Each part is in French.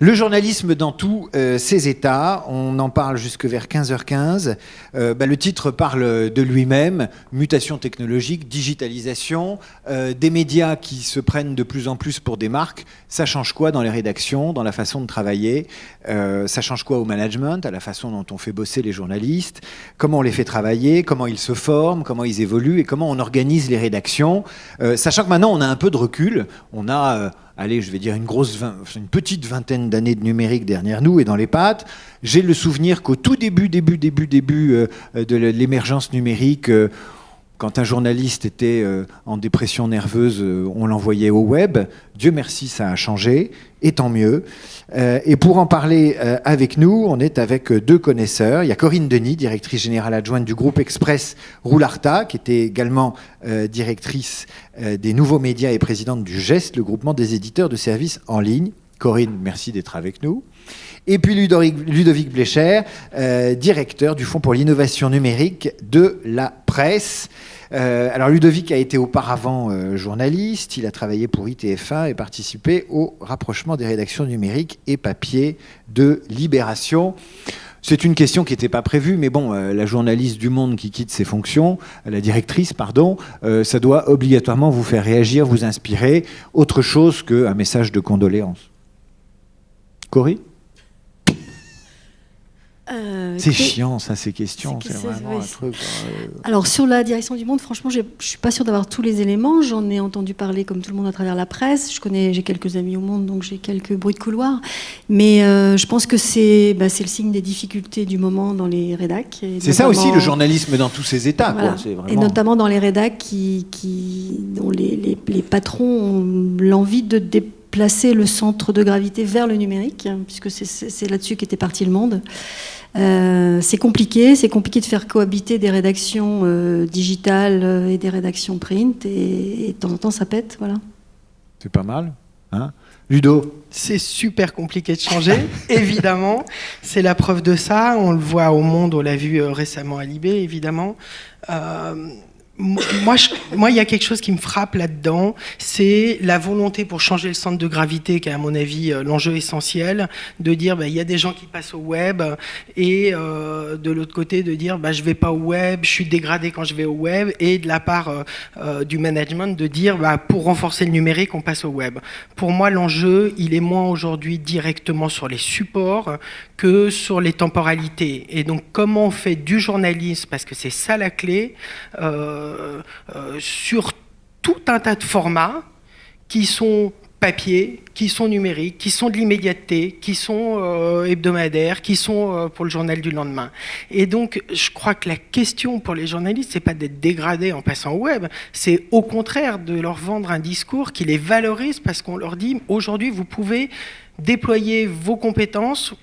Le journalisme dans tous ses états, on en parle jusque vers 15h15. Le titre parle de lui-même, mutation technologique, digitalisation, des médias qui se prennent de plus en plus pour des marques. Ça change quoi dans les rédactions, dans la façon de travailler? Ça change quoi au management, à la façon dont on fait bosser les journalistes? Comment on les fait travailler? Comment ils se forment? Comment ils évoluent? Et comment on organise les rédactions? Sachant que maintenant on a un peu de recul, on a... allez, je vais dire une petite vingtaine d'années de numérique derrière nous et dans les pattes. J'ai le souvenir qu'au tout début de l'émergence numérique, quand un journaliste était en dépression nerveuse, on l'envoyait au web. Dieu merci, ça a changé, et tant mieux. Et pour en parler avec nous, on est avec deux connaisseurs. Il y a Corinne Denis, directrice générale adjointe du groupe Express Roularta, qui était également directrice des nouveaux médias et présidente du GEST, le groupement des éditeurs de services en ligne. Corinne, merci d'être avec nous. Et puis Ludovic Blécher, directeur du Fonds pour l'innovation numérique de la presse. Alors Ludovic a été auparavant journaliste, il a travaillé pour ITF1 et participé au rapprochement des rédactions numériques et papier de Libération. C'est une question qui n'était pas prévue, mais bon, la journaliste du Monde qui quitte ses fonctions, la directrice, pardon, ça doit obligatoirement vous faire réagir, vous inspirer, autre chose qu'un message de condoléances. Corinne ? C'est chiant, ça, ces questions. C'est vraiment un truc. Alors, sur la direction du Monde, franchement, je ne suis pas sûre d'avoir tous les éléments. J'en ai entendu parler, comme tout le monde, à travers la presse. J'ai quelques amis au Monde, donc j'ai quelques bruits de couloir. Mais je pense que c'est le signe des difficultés du moment dans les rédacs. C'est ça aussi, le journalisme dans tous ses états. Voilà. Quoi. C'est vraiment... Et notamment dans les rédacs dont les patrons ont l'envie de déplacer le centre de gravité vers le numérique, puisque c'est là-dessus qu'était parti le monde. C'est compliqué de faire cohabiter des rédactions digitales et des rédactions print, et de temps en temps ça pète, voilà. C'est pas mal, hein ? Ludo ? C'est super compliqué de changer, évidemment. C'est la preuve de ça. On le voit au Monde, on l'a vu récemment à Libé, évidemment. Moi, il y a quelque chose qui me frappe là-dedans, c'est la volonté pour changer le centre de gravité, qui est à mon avis l'enjeu essentiel, de dire il y a des gens qui passent au web, et de l'autre côté de dire je vais pas au web, je suis dégradé quand je vais au web, et de la part du management de dire pour renforcer le numérique, on passe au web. Pour moi, l'enjeu, il est moins aujourd'hui directement sur les supports que sur les temporalités. Et donc, comment on fait du journalisme, parce que c'est ça la clé, sur tout un tas de formats qui sont papier, qui sont numériques, qui sont de l'immédiateté, qui sont hebdomadaires, qui sont pour le journal du lendemain. Et donc, je crois que la question pour les journalistes, c'est pas d'être dégradés en passant au web, c'est au contraire de leur vendre un discours qui les valorise, parce qu'on leur dit, aujourd'hui, vous pouvez déployer vos compétences,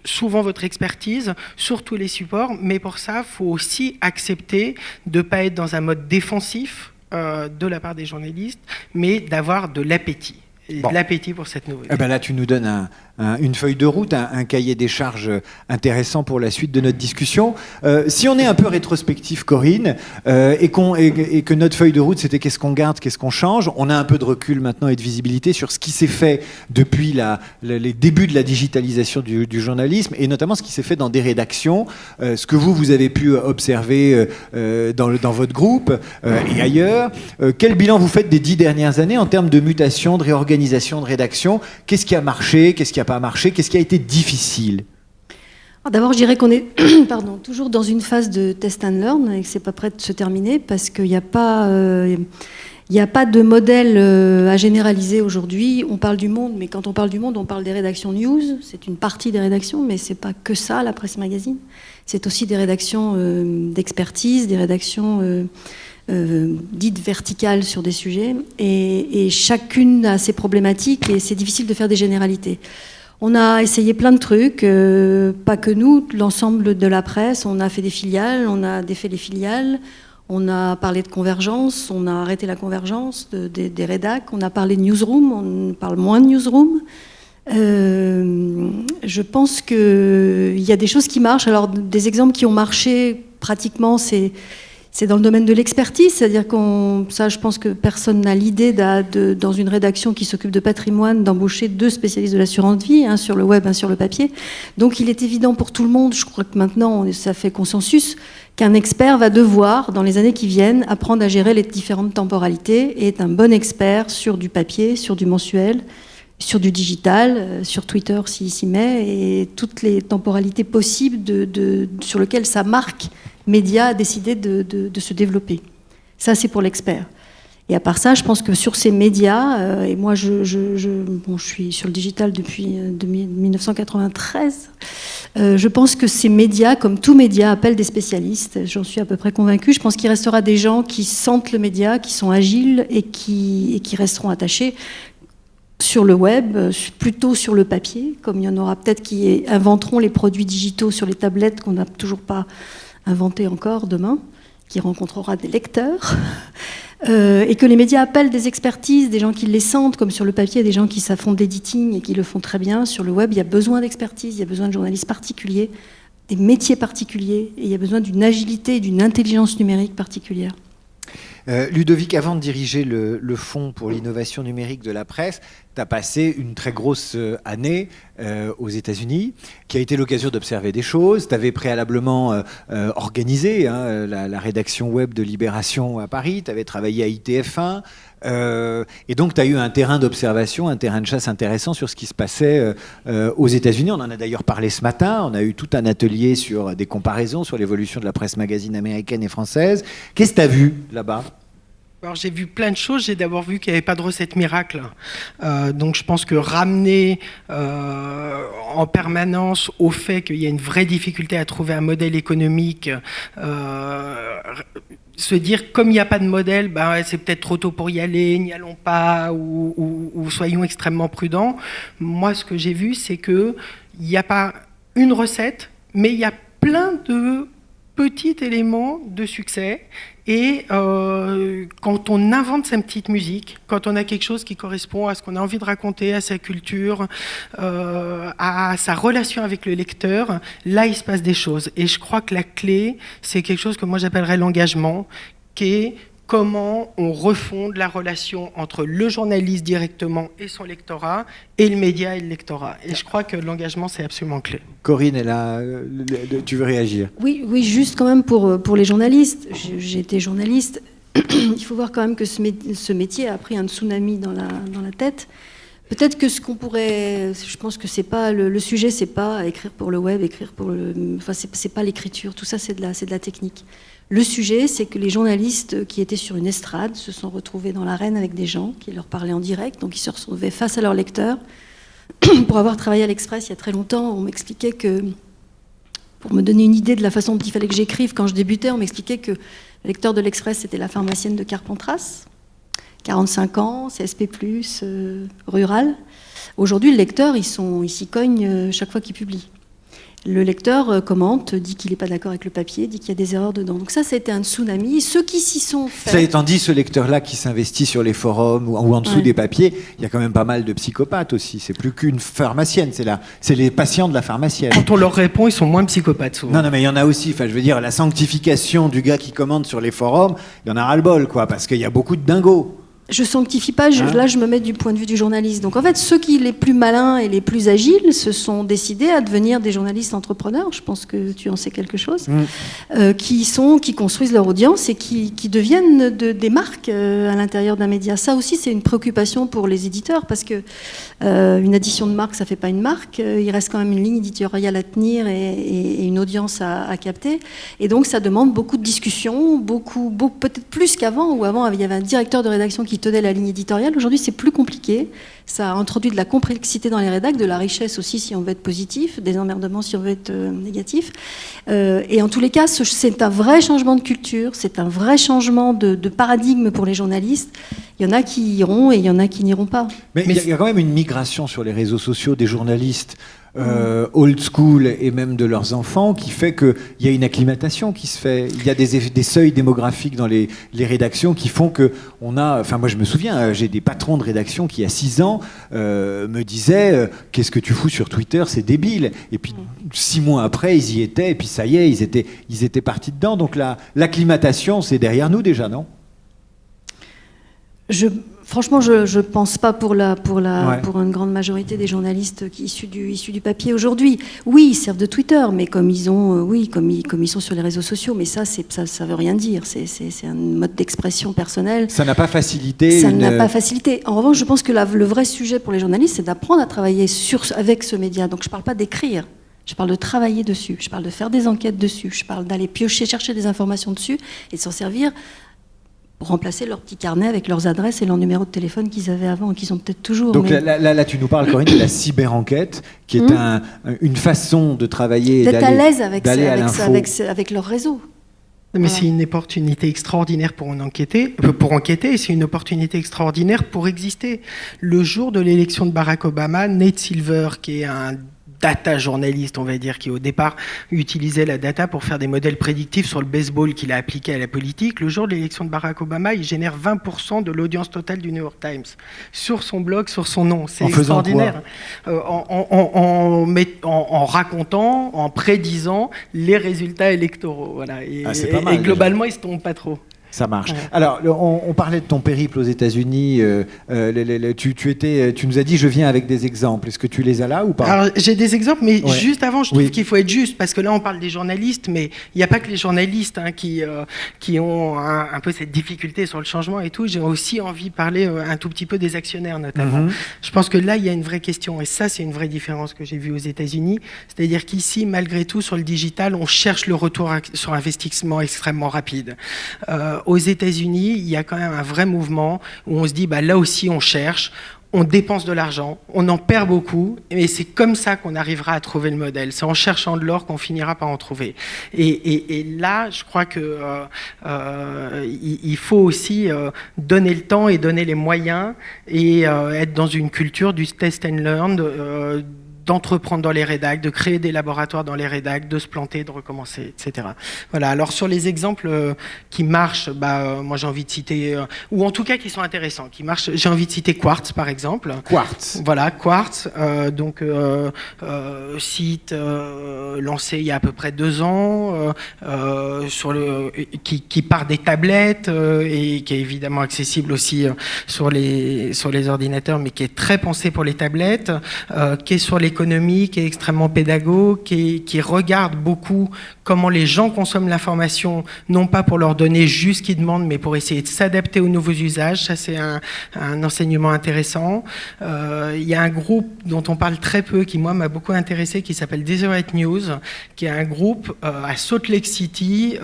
souvent votre expertise, sur tous les supports, mais pour ça, il faut aussi accepter de ne pas être dans un mode défensif de la part des journalistes, mais d'avoir de l'appétit. Et de l'appétit pour cette nouveauté. Là, tu nous donnes une feuille de route, un cahier des charges intéressant pour la suite de notre discussion. Si on est un peu rétrospectif, Corinne, et que notre feuille de route, c'était qu'est-ce qu'on garde, qu'est-ce qu'on change, on a un peu de recul maintenant et de visibilité sur ce qui s'est fait depuis les débuts de la digitalisation du journalisme, et notamment ce qui s'est fait dans des rédactions, ce que vous avez pu observer dans votre groupe et ailleurs. Quel bilan vous faites des 10 dernières années en termes de mutation, de réorganisation, de rédaction? Qu'est-ce qui a marché? Qu'est-ce qui n'a pas marché? Qu'est-ce qui a été difficile? D'abord, je dirais qu'on est toujours dans une phase de test and learn et que c'est pas prêt de se terminer, parce qu'il n'y a pas de modèle à généraliser aujourd'hui. On parle du Monde, mais quand on parle du Monde, on parle des rédactions news. C'est une partie des rédactions, mais c'est pas que ça, la presse magazine. C'est aussi des rédactions d'expertise, des rédactions dites verticales sur des sujets, et chacune a ses problématiques, et c'est difficile de faire des généralités. On a essayé plein de trucs, pas que nous, l'ensemble de la presse. On a fait des filiales, on a défait les filiales, on a parlé de convergence, on a arrêté la convergence des rédacs, on a parlé de newsroom, on parle moins de newsroom. Je pense qu'il y a des choses qui marchent. Alors, des exemples qui ont marché pratiquement, c'est C'est dans le domaine de l'expertise, c'est-à-dire ça, je pense que personne n'a l'idée dans une rédaction qui s'occupe de patrimoine d'embaucher 2 spécialistes de l'assurance vie, un sur le web, un sur le papier. Donc il est évident pour tout le monde, je crois que maintenant ça fait consensus, qu'un expert va devoir, dans les années qui viennent, apprendre à gérer les différentes temporalités et est un bon expert sur du papier, sur du mensuel, sur du digital, sur Twitter s'il s'y met, et toutes les temporalités possibles sur lesquelles sa marque média a décidé de se développer. Ça, c'est pour l'expert. Et à part ça, je pense que sur ces médias, et moi je suis sur le digital depuis 1993, je pense que ces médias, comme tout média, appellent des spécialistes. J'en suis à peu près convaincue. Je pense qu'il restera des gens qui sentent le média, qui sont agiles et qui resteront attachés sur le web, plutôt sur le papier, comme il y en aura peut-être qui inventeront les produits digitaux sur les tablettes qu'on n'a toujours pas inventés encore demain, qui rencontrera des lecteurs, et que les médias appellent des expertises, des gens qui les sentent, comme sur le papier, des gens qui font de l'editing et qui le font très bien. Sur le web, il y a besoin d'expertise, il y a besoin de journalistes particuliers, des métiers particuliers, et il y a besoin d'une agilité et d'une intelligence numérique particulière. Ludovic, avant de diriger le Fonds pour l'innovation numérique de la presse, tu as passé une très grosse année aux États-Unis, qui a été l'occasion d'observer des choses. Tu avais préalablement organisé la rédaction web de Libération à Paris, tu avais travaillé à ITF1, et donc tu as eu un terrain d'observation, un terrain de chasse intéressant sur ce qui se passait aux États-Unis. On en a d'ailleurs parlé ce matin, on a eu tout un atelier sur des comparaisons, sur l'évolution de la presse magazine américaine et française. Qu'est-ce que tu as vu là-bas ? Alors, j'ai vu plein de choses. J'ai d'abord vu qu'il n'y avait pas de recette miracle. Donc je pense que ramener en permanence au fait qu'il y a une vraie difficulté à trouver un modèle économique, se dire comme il n'y a pas de modèle, c'est peut-être trop tôt pour y aller, n'y allons pas, ou soyons extrêmement prudents. Moi, ce que j'ai vu, c'est qu'il n'y a pas une recette, mais il y a plein de petits éléments de succès. Et quand on invente sa petite musique, quand on a quelque chose qui correspond à ce qu'on a envie de raconter, à sa culture, à sa relation avec le lecteur, là il se passe des choses. Et je crois que la clé, c'est quelque chose que moi j'appellerais l'engagement, qui est comment on refonde la relation entre le journaliste directement et son lectorat, et le média et le lectorat. Et je crois que l'engagement, c'est absolument clé. Corinne, tu veux réagir ? Oui, juste quand même pour les journalistes. J'ai été journaliste. Il faut voir quand même que ce métier a pris un tsunami dans la tête. Peut-être que ce qu'on pourrait... Je pense que c'est pas le sujet, c'est pas écrire pour le web, enfin, c'est pas l'écriture. Tout ça, c'est de la technique. Le sujet, c'est que les journalistes qui étaient sur une estrade se sont retrouvés dans l'arène avec des gens qui leur parlaient en direct, donc ils se retrouvaient face à leurs lecteurs. Pour avoir travaillé à l'Express il y a très longtemps, on m'expliquait que, pour me donner une idée de la façon dont il fallait que j'écrive quand je débutais, on m'expliquait que le lecteur de l'Express, c'était la pharmacienne de Carpentras, 45 ans, CSP+, rural. Aujourd'hui, le lecteur, il s'y cogne chaque fois qu'il publie. Le lecteur commente, dit qu'il n'est pas d'accord avec le papier, dit qu'il y a des erreurs dedans. Donc ça a été un tsunami. Ceux qui s'y sont faits... Ça étant dit, ce lecteur-là qui s'investit sur les forums ou en dessous des papiers, il y a quand même pas mal de psychopathes aussi. C'est plus qu'une pharmacienne, c'est les patients de la pharmacienne. Quand on leur répond, ils sont moins psychopathes souvent. Non, mais il y en a aussi. Enfin, je veux dire, la sanctification du gars qui commente sur les forums, il y en a ras-le-bol, quoi, parce qu'il y a beaucoup de dingos. Je sanctifie pas, là je me mets du point de vue du journaliste. Donc en fait, ceux qui les plus malins et les plus agiles se sont décidés à devenir des journalistes entrepreneurs, je pense que tu en sais quelque chose, qui construisent leur audience et qui deviennent des marques à l'intérieur d'un média. Ça aussi, c'est une préoccupation pour les éditeurs, parce que une addition de marque, ça fait pas une marque. Il reste quand même une ligne éditoriale à tenir et une audience à capter. Et donc ça demande beaucoup de discussions, peut-être plus qu'avant, où avant il y avait un directeur de rédaction qui tenait la ligne éditoriale. Aujourd'hui, c'est plus compliqué. Ça a introduit de la complexité dans les rédacs, de la richesse aussi si on veut être positif, des emmerdements si on veut être négatif. Et en tous les cas, c'est un vrai changement de culture, c'est un vrai changement de paradigme pour les journalistes. Il y en a qui iront et il y en a qui n'iront pas. Mais il y a quand même une migration sur les réseaux sociaux des journalistes old school et même de leurs enfants, qui fait qu'il y a une acclimatation qui se fait. Il y a des seuils démographiques dans les rédactions qui font que on a... Enfin, moi, je me souviens, j'ai des patrons de rédaction qui, à 6 ans, me disaient qu'est-ce que tu fous sur Twitter, c'est débile. Et puis, 6 mois après, ils y étaient, et puis ça y est, ils étaient partis dedans. Donc, l'acclimatation, c'est derrière nous déjà, non ? Franchement, je pense pas pour une grande majorité des journalistes issus du papier aujourd'hui. Oui, ils servent de Twitter, mais comme ils sont sur les réseaux sociaux, mais ça veut rien dire. C'est un mode d'expression personnelle. Ça n'a pas facilité. En revanche, je pense que le vrai sujet pour les journalistes, c'est d'apprendre à travailler avec ce média. Donc, je parle pas d'écrire. Je parle de travailler dessus. Je parle de faire des enquêtes dessus. Je parle d'aller piocher, chercher des informations dessus et de s'en servir pour remplacer leur petit carnet avec leurs adresses et leurs numéros de téléphone qu'ils avaient avant et qu'ils ont peut-être toujours. Donc là, tu nous parles, Corinne, de la cyber-enquête, qui est une façon de travailler et d'être à l'aise avec leur réseau. Mais c'est une opportunité extraordinaire pour enquêter, et c'est une opportunité extraordinaire pour exister. Le jour de l'élection de Barack Obama, Nate Silver, qui est un data journaliste, on va dire, qui au départ utilisait la data pour faire des modèles prédictifs sur le baseball qu'il a appliqué à la politique. Le jour de l'élection de Barack Obama, il génère 20% de l'audience totale du New York Times sur son blog, sur son nom. C'est extraordinaire. En racontant, en prédisant les résultats électoraux. Voilà. C'est pas mal, et globalement, ils se trompent pas trop. Ça marche. Ouais. Alors, on parlait de ton périple aux États-Unis. Tu nous as dit, je viens avec des exemples. Est-ce que tu les as là ou pas ? Alors, j'ai des exemples, mais juste avant, je trouve qu'il faut être juste, parce que là, on parle des journalistes, mais il n'y a pas que les journalistes qui ont un peu cette difficulté sur le changement et tout. J'ai aussi envie de parler un tout petit peu des actionnaires, notamment. Je pense que là, il y a une vraie question, et ça, c'est une vraie différence que j'ai vue aux États-Unis. C'est-à-dire qu'ici, malgré tout, sur le digital, on cherche le retour sur investissement extrêmement rapide. Aux États-Unis, il y a quand même un vrai mouvement où on se dit, là aussi, on cherche, on dépense de l'argent, on en perd beaucoup, et c'est comme ça qu'on arrivera à trouver le modèle. C'est en cherchant de l'or qu'on finira par en trouver. Et là, je crois que il faut aussi donner le temps et donner les moyens et être dans une culture du test and learn, d'entreprendre dans les rédacs, de créer des laboratoires dans les rédacs, de se planter, de recommencer, etc. Voilà. Alors sur les exemples qui marchent, moi j'ai envie de citer, ou en tout cas qui sont intéressants, qui marchent, j'ai envie de citer Quartz par exemple. Quartz. Voilà, Quartz, site lancé il y a à peu près 2 ans, qui part des tablettes et qui est évidemment accessible aussi sur les ordinateurs, mais qui est très pensé pour les tablettes, qui est sur l'économie, qui est extrêmement pédago, qui regarde beaucoup comment les gens consomment l'information, non pas pour leur donner juste ce qu'ils demandent, mais pour essayer de s'adapter aux nouveaux usages. Ça, c'est un enseignement intéressant. Il y a un groupe dont on parle très peu, qui, moi, m'a beaucoup intéressé, qui s'appelle Deseret News, qui est un groupe à Salt Lake City,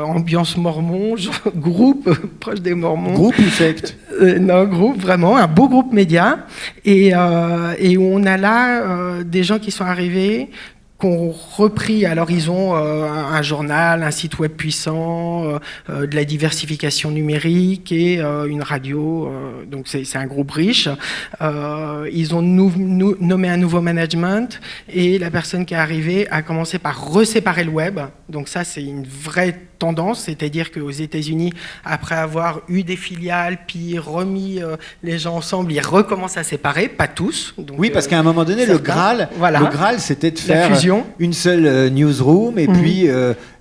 ambiance mormon, groupe proche des mormons. Groupe ou secte ? Non, groupe, vraiment, un beau groupe média. Et où on a là des gens qui sont arrivés, qui ont repris, alors ils ont un journal, un site web puissant, de la diversification numérique et une radio, donc c'est un groupe riche. Ils ont nommé un nouveau management et la personne qui est arrivée a commencé par reséparer le web, donc ça c'est une vraie tendance, c'est-à-dire qu'aux États-Unis, après avoir eu des filiales, puis remis les gens ensemble, ils recommencent à séparer, pas tous. Donc, oui, parce qu'à un moment donné, le Graal, c'était de faire une seule newsroom, et puis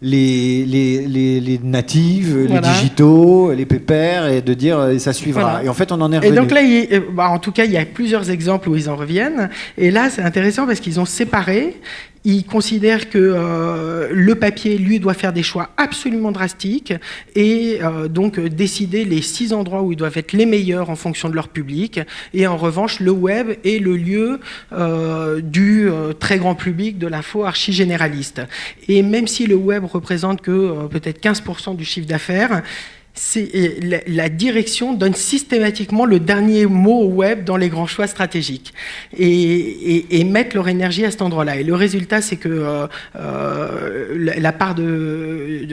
les natives, les digitaux, les pépères, et de dire ça suivra. Voilà. Et en fait, on en est revenu. Et donc là, en tout cas, il y a plusieurs exemples où ils en reviennent. Et là, c'est intéressant parce qu'ils ont séparé. Ils considèrent que le papier, lui, doit faire des choix absolument drastiques et donc décider les 6 endroits où ils doivent être les meilleurs en fonction de leur public. Et en revanche, le web est le lieu du très grand public de l'info archi-généraliste. Et même si le web représente que peut-être 15% du chiffre d'affaires, La direction donne systématiquement le dernier mot au web dans les grands choix stratégiques et mettent leur énergie à cet endroit-là. Et le résultat, c'est que la part du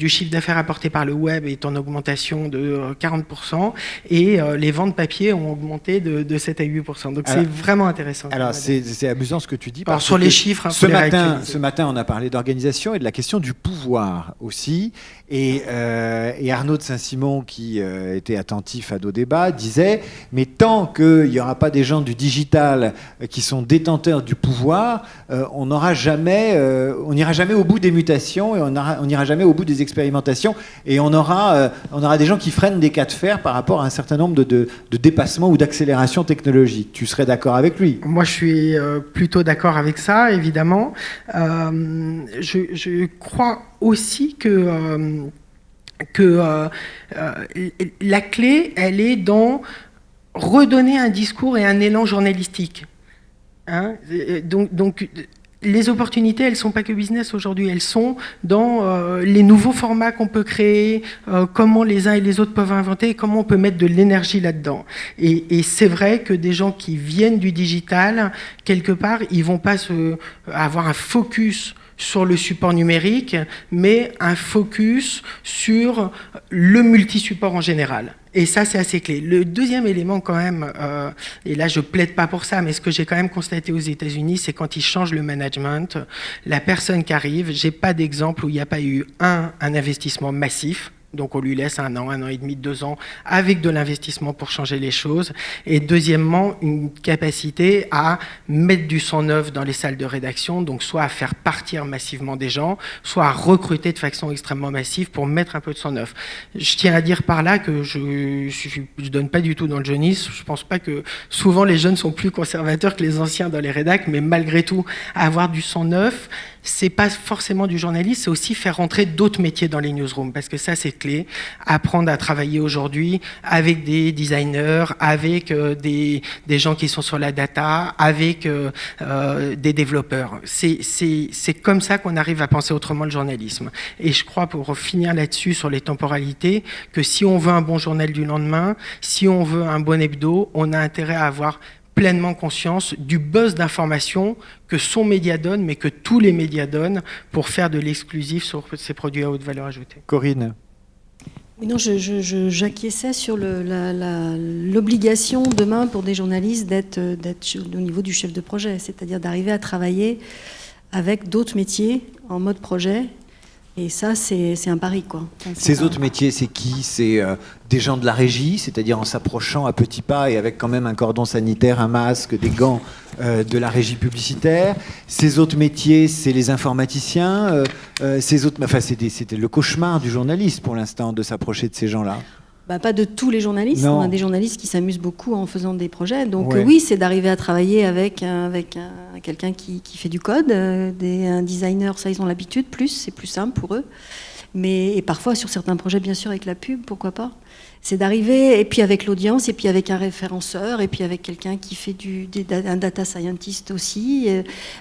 chiffre d'affaires apporté par le web est en augmentation de 40% et les ventes papier ont augmenté de 7 à 8%. Donc c'est vraiment intéressant. Alors c'est amusant ce que tu dis. Alors sur les chiffres, ce matin, on a parlé d'organisation et de la question du pouvoir aussi. Et Arnaud de Saint-Simon, qui était attentif à nos débats, disait « Mais tant qu'il n'y aura pas des gens du digital qui sont détenteurs du pouvoir, on n'ira jamais au bout des mutations et on n'ira jamais au bout des expérimentations. Et on aura des gens qui freinent des cas de fer par rapport à un certain nombre de dépassements ou d'accélérations technologiques. » Tu serais d'accord avec lui? Moi, je suis plutôt d'accord avec ça, évidemment. Je crois aussi que la clé, elle est dans redonner un discours et un élan journalistique. Hein, donc les opportunités, elles ne sont pas que business aujourd'hui, elles sont dans les nouveaux formats qu'on peut créer, comment les uns et les autres peuvent inventer, et comment on peut mettre de l'énergie là-dedans. Et c'est vrai que des gens qui viennent du digital, quelque part, ils ne vont pas avoir un focus sur le support numérique, mais un focus sur le multi-support en général. Et ça, c'est assez clé. Le deuxième élément, quand même, et là, je plaide pas pour ça, mais ce que j'ai quand même constaté aux États-Unis, c'est quand ils changent le management, la personne qui arrive, j'ai pas d'exemple où il n'y a pas eu un investissement massif. Donc on lui laisse 1 an et demi, 2 ans avec de l'investissement pour changer les choses. Et deuxièmement, une capacité à mettre du sang neuf dans les salles de rédaction, donc soit à faire partir massivement des gens, soit à recruter de façon extrêmement massive pour mettre un peu de sang neuf. Je tiens à dire par là que je donne pas du tout dans le jeunisme. Je pense pas que souvent les jeunes sont plus conservateurs que les anciens dans les rédacs, mais malgré tout, avoir du sang neuf, c'est pas forcément du journalisme, c'est aussi faire rentrer d'autres métiers dans les newsrooms, parce que ça, c'est clé. Apprendre à travailler aujourd'hui avec des designers, avec des gens qui sont sur la data, avec des développeurs. C'est comme ça qu'on arrive à penser autrement le journalisme. Et je crois, pour finir là-dessus sur les temporalités, que si on veut un bon journal du lendemain, si on veut un bon hebdo, on a intérêt à avoir pleinement conscience du buzz d'information que son média donne, mais que tous les médias donnent pour faire de l'exclusif sur ces produits à haute valeur ajoutée. Corinne? Oui, non, j'acquiesçais sur l'obligation demain pour des journalistes d'être au niveau du chef de projet, c'est-à-dire d'arriver à travailler avec d'autres métiers en mode projet. Et ça, c'est un pari, quoi. Ces autres métiers, c'est qui? C'est des gens de la régie, c'est-à-dire en s'approchant à petits pas et avec quand même un cordon sanitaire, un masque, des gants de la régie publicitaire. Ces autres métiers, c'est les informaticiens. C'était le cauchemar du journaliste pour l'instant de s'approcher de ces gens-là. Pas de tous les journalistes. Non. On a des journalistes qui s'amusent beaucoup en faisant des projets. Donc ouais. Oui, c'est d'arriver à travailler avec quelqu'un qui fait du code, un designer, ça ils ont l'habitude, c'est plus simple pour eux. Et parfois sur certains projets, bien sûr, avec la pub, pourquoi pas. C'est d'arriver, et puis avec l'audience, et puis avec un référenceur, et puis avec quelqu'un qui fait un data scientist aussi,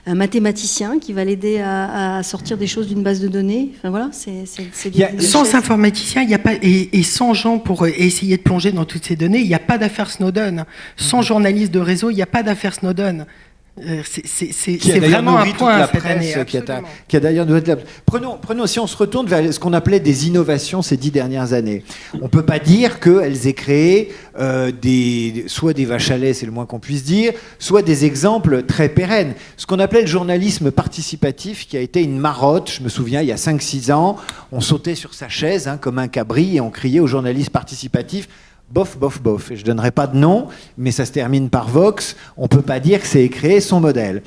un mathématicien qui va l'aider à sortir des choses d'une base de données. Enfin voilà, sans informaticien, il y a pas et sans gens pour essayer de plonger dans toutes ces données, il n'y a pas d'affaire Snowden. Sans journaliste de réseau, il n'y a pas d'affaire Snowden. C'est vraiment un point cette année. Qui a d'ailleurs prenons, si on se retourne vers ce qu'on appelait des innovations ces 10 dernières années, on ne peut pas dire qu'elles aient créé soit des vaches à lait, c'est le moins qu'on puisse dire, soit des exemples très pérennes. Ce qu'on appelait le journalisme participatif, qui a été une marotte, je me souviens, il y a 5-6 ans, on sautait sur sa chaise comme un cabri et on criait au journalisme participatif: bof, bof, bof. Et je ne donnerai pas de nom, mais ça se termine par Vox. On ne peut pas dire que c'est créé son modèle.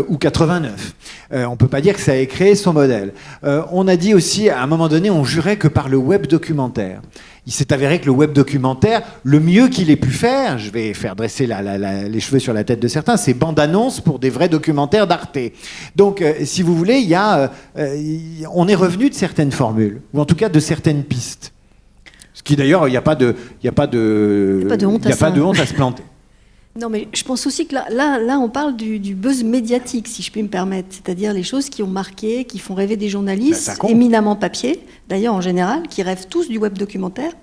Ou 89. On ne peut pas dire que ça a créé son modèle. On a dit aussi, à un moment donné, on jurait que par le web documentaire. Il s'est avéré que le web documentaire, le mieux qu'il ait pu faire, je vais faire dresser les cheveux sur la tête de certains, c'est bande-annonce pour des vrais documentaires d'Arte. Donc, si vous voulez, on est revenu de certaines formules, ou en tout cas de certaines pistes. Ce qui d'ailleurs, il n'y a pas de honte à se planter. Non, mais je pense aussi que là on parle du buzz médiatique, si je puis me permettre. C'est-à-dire les choses qui ont marqué, qui font rêver des journalistes, éminemment papier, d'ailleurs en général, qui rêvent tous du web documentaire.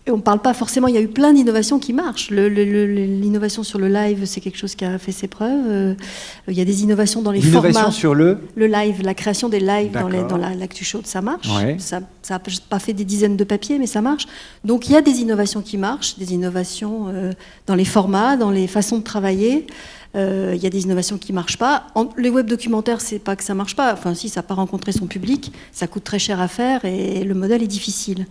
Et on ne parle pas forcément, il y a eu plein d'innovations qui marchent. L'innovation sur le live, c'est quelque chose qui a fait ses preuves. Il y a des innovations dans les formats. L'innovation sur le live, la création des lives dans l'actu show, ça marche. Ouais. Ça n'a pas fait des dizaines de papiers, mais ça marche. Donc il y a des innovations qui marchent, des innovations dans les formats, dans les façons de travailler. Il y a des innovations qui ne marchent pas. Les web documentaires, c'est pas que ça ne marche pas. Enfin, si, ça n'a pas rencontré son public, ça coûte très cher à faire et le modèle est difficile.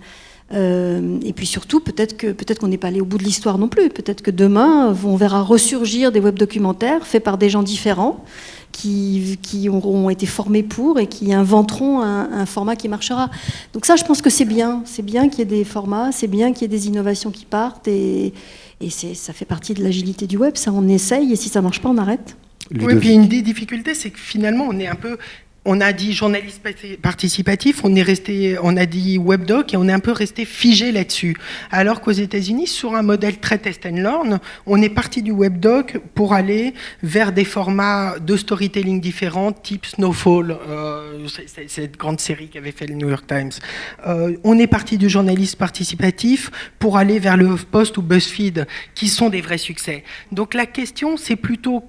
Et puis surtout, peut-être qu'on n'est pas allé au bout de l'histoire non plus. Peut-être que demain, on verra ressurgir des web documentaires faits par des gens différents qui auront été formés pour et qui inventeront un format qui marchera. Donc ça, je pense que c'est bien. C'est bien qu'il y ait des formats, c'est bien qu'il y ait des innovations qui partent et ça fait partie de l'agilité du web. Ça, on essaye et si ça ne marche pas, on arrête. Oui, puis une des difficultés, c'est que finalement, on a dit journaliste participatif, on a dit webdoc et on est un peu resté figé là-dessus. Alors qu'aux États-Unis, sur un modèle très test and learn, on est parti du webdoc pour aller vers des formats de storytelling différents, type Snowfall, cette grande série qu'avait fait le New York Times. On est parti du journaliste participatif pour aller vers le HuffPost ou BuzzFeed, qui sont des vrais succès. Donc la question, c'est plutôt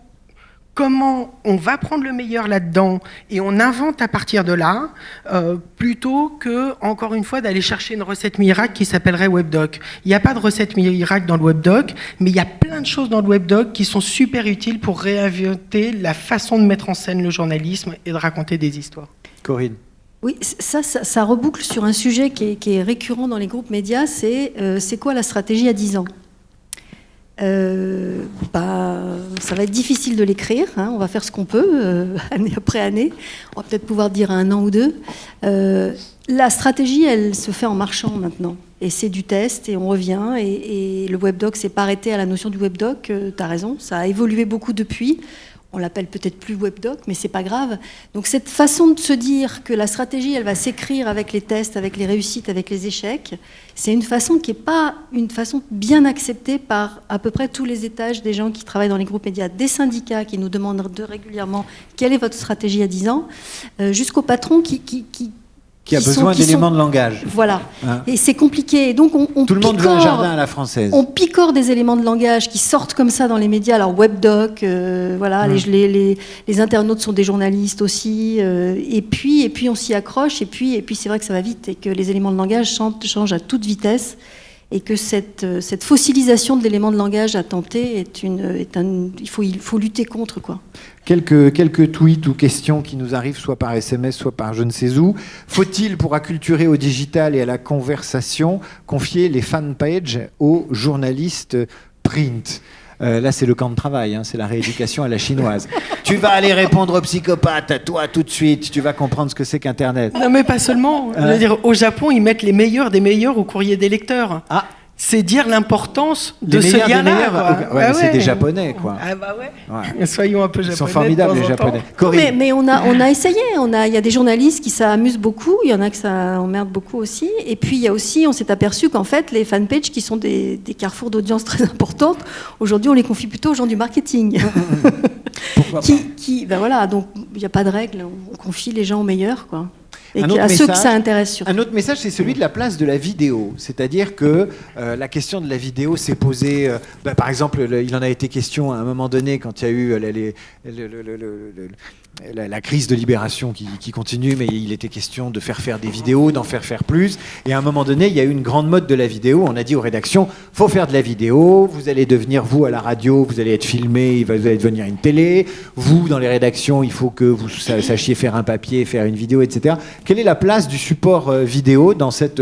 comment on va prendre le meilleur là-dedans et on invente à partir de là, plutôt que, encore une fois, d'aller chercher une recette miracle qui s'appellerait WebDoc. Il n'y a pas de recette miracle dans le WebDoc, mais il y a plein de choses dans le WebDoc qui sont super utiles pour réinventer la façon de mettre en scène le journalisme et de raconter des histoires. Corinne. Oui, ça reboucle sur un sujet qui est récurrent dans les groupes médias, c'est quoi la stratégie à 10 ans ? Ça va être difficile de l'écrire, hein, on va faire ce qu'on peut, année après année, on va peut-être pouvoir dire à 1 an ou 2. La stratégie, elle se fait en marchant maintenant, et c'est du test, et on revient, et le webdoc s'est pas arrêté à la notion du webdoc, tu as raison, ça a évolué beaucoup depuis. On l'appelle peut-être plus webdoc, mais c'est pas grave. Donc cette façon de se dire que la stratégie, elle va s'écrire avec les tests, avec les réussites, avec les échecs, c'est une façon qui n'est pas une façon bien acceptée par à peu près tous les étages des gens qui travaillent dans les groupes médias, des syndicats qui nous demandent régulièrement quelle est votre stratégie à 10 ans, jusqu'aux patrons qui a besoin d'éléments de langage. Voilà. Hein. Et c'est compliqué. Et donc tout le monde veut un jardin à la française. On picore des éléments de langage qui sortent comme ça dans les médias. Alors webdoc, voilà, les internautes sont des journalistes aussi. Et puis on s'y accroche. Et puis c'est vrai que ça va vite et que les éléments de langage changent à toute vitesse. Et que cette fossilisation de l'élément de langage à tenter il faut lutter contre, quoi. Quelques tweets ou questions qui nous arrivent soit par SMS, soit par je ne sais où. Faut-il, pour acculturer au digital et à la conversation, confier les fanpages aux journalistes print ? Là, c'est le camp de travail, hein, c'est la rééducation à la chinoise. Tu vas aller répondre aux psychopathes, toi, tout de suite. Tu vas comprendre ce que c'est qu'Internet. Non, mais pas seulement. Je veux dire, au Japon, ils mettent les meilleurs des meilleurs au courrier des lecteurs. Ah. C'est dire l'importance de ce lien-là. Ouais, c'est des Japonais, quoi. Ah bah ouais. Soyons un peu japonais. Ils sont formidables, les Japonais. Mais on a essayé. Il y a des journalistes qui s'amusent beaucoup. Il y en a que ça emmerde beaucoup aussi. Et puis il y a aussi, on s'est aperçu qu'en fait, les fanpages qui sont des carrefours d'audience très importantes, aujourd'hui, on les confie plutôt aux gens du marketing. Pourquoi pas Ben voilà. Donc il n'y a pas de règle. On confie les gens aux meilleurs, quoi. Et à ceux que ça intéresse surtout. Un autre message, c'est celui de la place de la vidéo. C'est-à-dire que la question de la vidéo s'est posée... par exemple, il en a été question à un moment donné quand il y a eu la crise de Libération qui continue, mais il était question de faire des vidéos, d'en faire plus. Et à un moment donné, il y a eu une grande mode de la vidéo. On a dit aux rédactions, faut faire de la vidéo, vous allez devenir, vous, à la radio, vous allez être filmé, vous allez devenir une télé. Vous, dans les rédactions, il faut que vous sachiez faire un papier, faire une vidéo, etc. Quelle est la place du support vidéo dans cette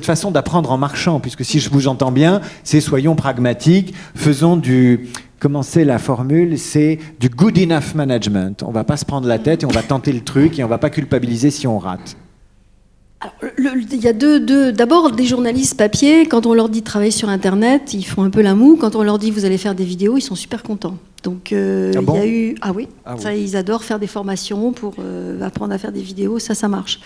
façon d'apprendre en marchant, puisque si je vous entends bien, c'est soyons pragmatiques, faisons comment c'est la formule, c'est du good enough management. On ne va pas se prendre la tête et on va tenter le truc et on ne va pas culpabiliser si on rate. Alors, il y a d'abord des journalistes papier, quand on leur dit de travailler sur Internet, ils font un peu la moue. Quand on leur dit vous allez faire des vidéos, ils sont super contents. Donc il y a eu... Ah oui, ils adorent faire des formations pour apprendre à faire des vidéos, ça marche.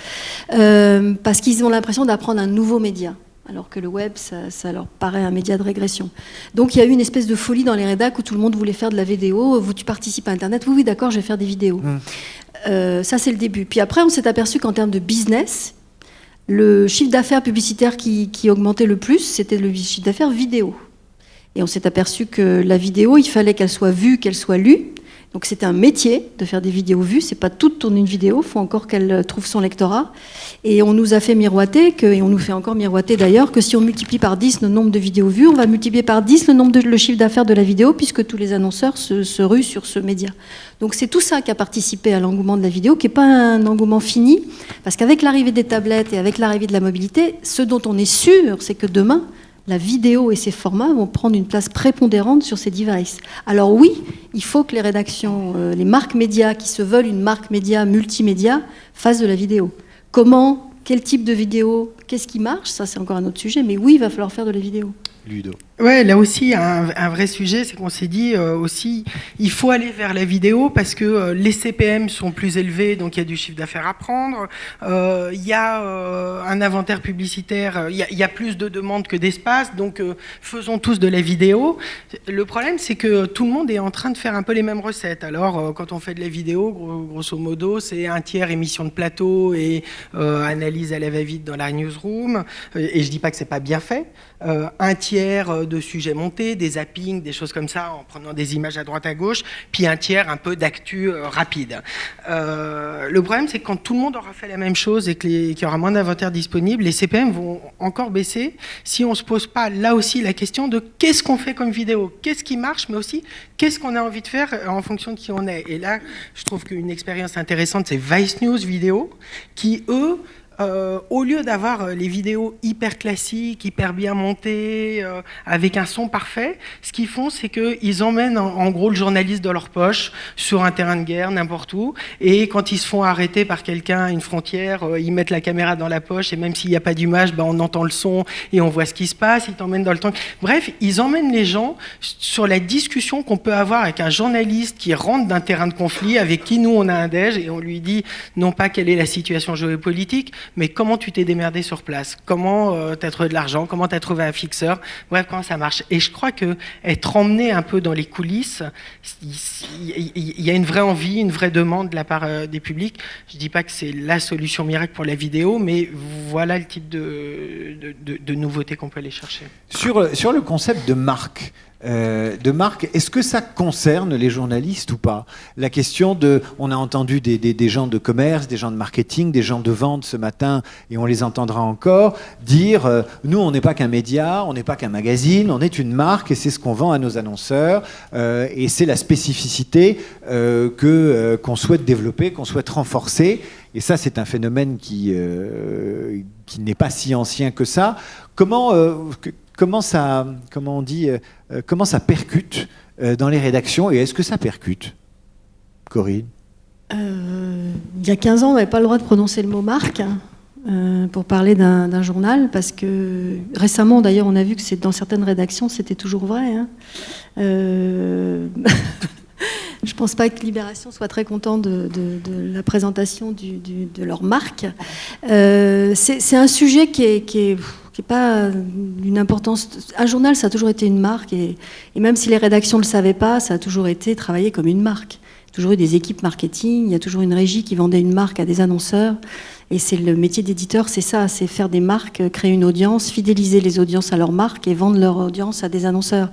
Parce qu'ils ont l'impression d'apprendre un nouveau média. alors que le web, ça leur paraît un média de régression. Donc il y a eu une espèce de folie dans les rédacs où tout le monde voulait faire de la vidéo. Tu participes à Internet? Oui, d'accord, je vais faire des vidéos. Ça, c'est le début. Puis après, on s'est aperçu qu'en termes de business, le chiffre d'affaires publicitaire qui augmentait le plus, c'était le chiffre d'affaires vidéo. Et on s'est aperçu que la vidéo, il fallait qu'elle soit vue, qu'elle soit lue. Donc c'était un métier de faire des vidéos vues. C'est pas tout tourner une vidéo, il faut encore qu'elle trouve son lectorat. Et on nous a fait miroiter, et on nous fait encore miroiter d'ailleurs, que si on multiplie par 10 le nombre de vidéos vues, on va multiplier par 10 le chiffre d'affaires de la vidéo, puisque tous les annonceurs se ruent sur ce média. Donc c'est tout ça qui a participé à l'engouement de la vidéo, qui n'est pas un engouement fini, parce qu'avec l'arrivée des tablettes et avec l'arrivée de la mobilité, ce dont on est sûr, c'est que demain, la vidéo et ses formats vont prendre une place prépondérante sur ces devices. Alors oui, il faut que les rédactions, les marques médias qui se veulent une marque média multimédia fassent de la vidéo. Comment, quel type de vidéo, qu'est-ce qui marche? Ça, c'est encore un autre sujet, mais oui, il va falloir faire de la vidéo. Ludo. Ouais, là aussi, un vrai sujet, c'est qu'on s'est dit aussi, il faut aller vers la vidéo parce que les CPM sont plus élevés, donc il y a du chiffre d'affaires à prendre. Il y a un inventaire publicitaire, il y a plus de demandes que d'espace, donc faisons tous de la vidéo. Le problème, c'est que tout le monde est en train de faire un peu les mêmes recettes. Alors, quand on fait de la vidéo, grosso modo, c'est un tiers émission de plateau et analyse à la va-vite dans la newsroom. Et je dis pas que c'est pas bien fait. Un tiers de sujets montés, des zappings, des choses comme ça, en prenant des images à droite à gauche, puis un tiers un peu d'actu rapide. Le problème, c'est que quand tout le monde aura fait la même chose et qu'il y aura moins d'inventaire disponible, les CPM vont encore baisser si on ne se pose pas là aussi la question de qu'est-ce qu'on fait comme vidéo, qu'est-ce qui marche, mais aussi qu'est-ce qu'on a envie de faire en fonction de qui on est. Et là, je trouve qu'une expérience intéressante, c'est Vice News Vidéo, qui, eux, au lieu d'avoir les vidéos hyper classiques, hyper bien montées, avec un son parfait, ce qu'ils font, c'est qu'ils emmènent en gros le journaliste dans leur poche, sur un terrain de guerre, n'importe où, et quand ils se font arrêter par quelqu'un à une frontière, ils mettent la caméra dans la poche, et même s'il n'y a pas d'image, on entend le son, et on voit ce qui se passe, ils t'emmènent dans le temps. Bref, ils emmènent les gens sur la discussion qu'on peut avoir avec un journaliste qui rentre d'un terrain de conflit, avec qui nous on a un déj, et on lui dit non pas quelle est la situation géopolitique, mais comment tu t'es démerdé sur place, comment tu as trouvé de l'argent, comment tu as trouvé un fixeur, bref, comment ça marche. Et je crois qu'être emmené un peu dans les coulisses, il y a une vraie envie, une vraie demande de la part des publics. Je ne dis pas que c'est la solution miracle pour la vidéo, mais voilà le type de nouveautés qu'on peut aller chercher. Sur le concept de marque, est-ce que ça concerne les journalistes ou pas? La question on a entendu des gens de commerce, des gens de marketing, des gens de vente ce matin, et on les entendra encore, dire nous on n'est pas qu'un média, on n'est pas qu'un magazine, on est une marque et c'est ce qu'on vend à nos annonceurs, et c'est la spécificité qu'on souhaite développer, qu'on souhaite renforcer. Et ça, c'est un phénomène qui n'est pas si ancien que ça. Comment ça percute dans les rédactions, et est-ce que ça percute, Corinne? Il y a 15 ans, on n'avait pas le droit de prononcer le mot marque pour parler d'un journal, parce que récemment, d'ailleurs, on a vu que dans certaines rédactions, c'était toujours vrai. Je ne pense pas que Libération soit très content de la présentation de leur marque. C'est un sujet qui est pas d'une importance. Un journal, ça a toujours été une marque, et même si les rédactions ne le savaient pas, ça a toujours été travaillé comme une marque. Il y a toujours eu des équipes marketing, il y a toujours une régie qui vendait une marque à des annonceurs. Et c'est le métier d'éditeur, c'est ça, c'est faire des marques, créer une audience, fidéliser les audiences à leur marque et vendre leur audience à des annonceurs.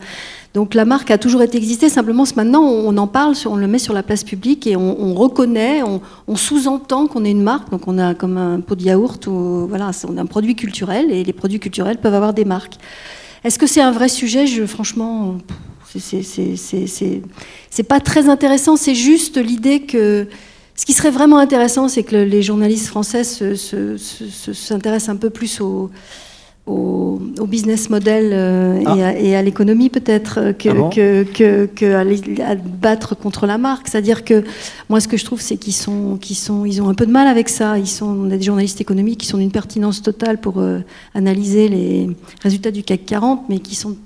Donc la marque a toujours existé, simplement maintenant on en parle, on le met sur la place publique et on reconnaît, on sous-entend qu'on est une marque, donc on a comme un pot de yaourt, voilà, on a un produit culturel et les produits culturels peuvent avoir des marques. Est-ce que c'est un vrai sujet? Franchement, c'est pas très intéressant, c'est juste l'idée que... Ce qui serait vraiment intéressant, c'est que les journalistes français s'intéressent un peu plus au business model et à l'économie peut-être que à battre contre la marque. C'est-à-dire que moi, ce que je trouve, c'est qu'ils ont un peu de mal avec ça. On a des journalistes économiques qui sont d'une pertinence totale pour analyser les résultats du CAC 40, mais qui sont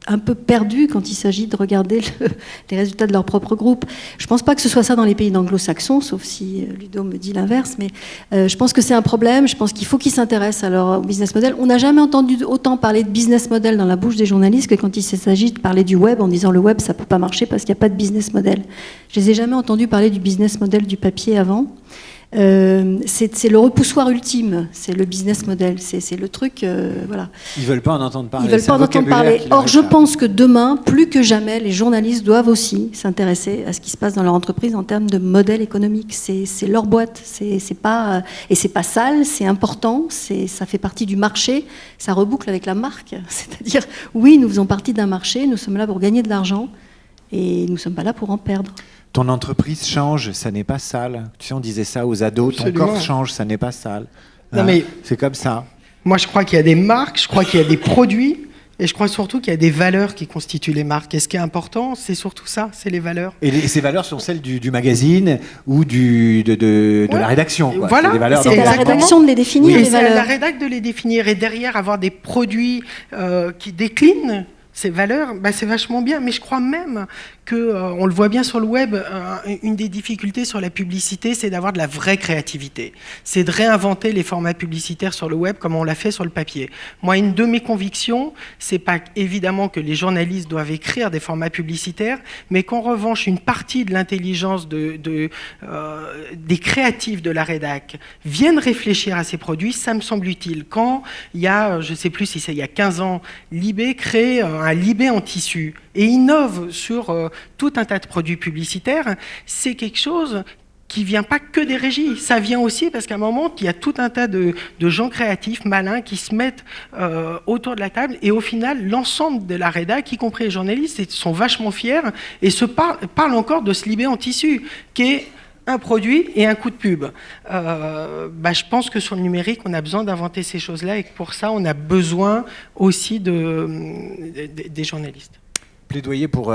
un peu perdus quand il s'agit de regarder les résultats de leur propre groupe. Je ne pense pas que ce soit ça dans les pays anglo-saxons, sauf si Ludo me dit l'inverse, mais je pense que c'est un problème. Je pense qu'il faut qu'ils s'intéressent à leur business model. On n'a jamais entendu autant parler de business model dans la bouche des journalistes que quand il s'agit de parler du web en disant le web, ça ne peut pas marcher parce qu'il n'y a pas de business model. Je ne les ai jamais entendus parler du business model du papier avant. C'est le repoussoir ultime, c'est le business model, c'est le truc, voilà. Ils veulent pas en entendre parler. Ils veulent pas en entendre parler. Or, je pense que demain, plus que jamais, les journalistes doivent aussi s'intéresser à ce qui se passe dans leur entreprise en termes de modèle économique. C'est leur boîte, c'est pas sale, c'est important, ça fait partie du marché, ça reboucle avec la marque. C'est-à-dire, oui, nous faisons partie d'un marché, nous sommes là pour gagner de l'argent et nous ne sommes pas là pour en perdre. Ton entreprise change, ça n'est pas sale. Tu sais, on disait ça aux ados, Absolument. ton corps change, ça n'est pas sale. Non, mais c'est comme ça. Moi, je crois qu'il y a des marques, je crois qu'il y a des produits, et je crois surtout qu'il y a des valeurs qui constituent les marques. Et ce qui est important, c'est surtout ça, c'est les valeurs. Et ces valeurs sont celles du magazine ou de la rédaction, quoi. Voilà, c'est à la rédaction de les définir, oui, les valeurs. C'est à la rédac de les définir, et derrière, avoir des produits qui déclinent ces valeurs, c'est vachement bien. Mais je crois même que, on le voit bien sur le web, une des difficultés sur la publicité, c'est d'avoir de la vraie créativité. C'est de réinventer les formats publicitaires sur le web comme on l'a fait sur le papier. Moi, une de mes convictions, c'est pas évidemment que les journalistes doivent écrire des formats publicitaires, mais qu'en revanche, une partie de l'intelligence des créatifs de la rédac viennent réfléchir à ces produits, ça me semble utile. Quand il y a, je ne sais plus si c'est il y a 15 ans, Libé crée un Libé en tissu et innove sur tout un tas de produits publicitaires, c'est quelque chose qui vient pas que des régies, ça vient aussi parce qu'à un moment, il y a tout un tas de gens créatifs, malins, qui se mettent autour de la table, et au final, l'ensemble de la rédac, y compris les journalistes, sont vachement fiers et parlent encore de ce Libé en tissu, qui est un produit et un coup de pub. Je pense que sur le numérique, on a besoin d'inventer ces choses-là, et que pour ça, on a besoin aussi des journalistes. Plaidoyer pour